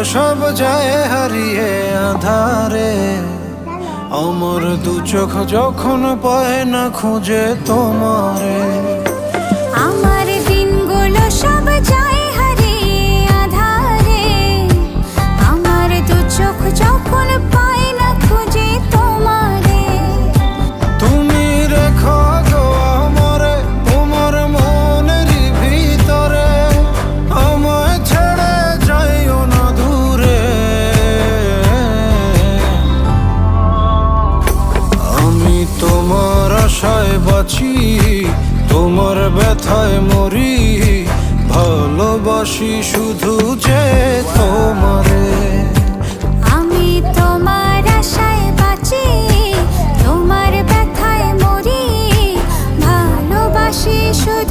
সব যায় হারিয়ে আধারে, আমার দু চোখ যখন পায় না খুঁজে তোমারে। আমার দিনগুলো সব যায় হারিয়ে আধারে, আমার দু চোখ যখন পায় না খুঁজে তোমারে। তুমি রেখো গো আমারে তোমার মনেরই ভিতরে, আমায় ছেড়ে যাইও না দূরে। আমি তোমার আশায় বাঁচি, তোমার ব্যথায় মরি, ভালোবাসি শুধু যে তোমারে। আমি তোমার আশায় বাঁচি, তোমার ব্যথায় মরি, ভালোবাসি শুধু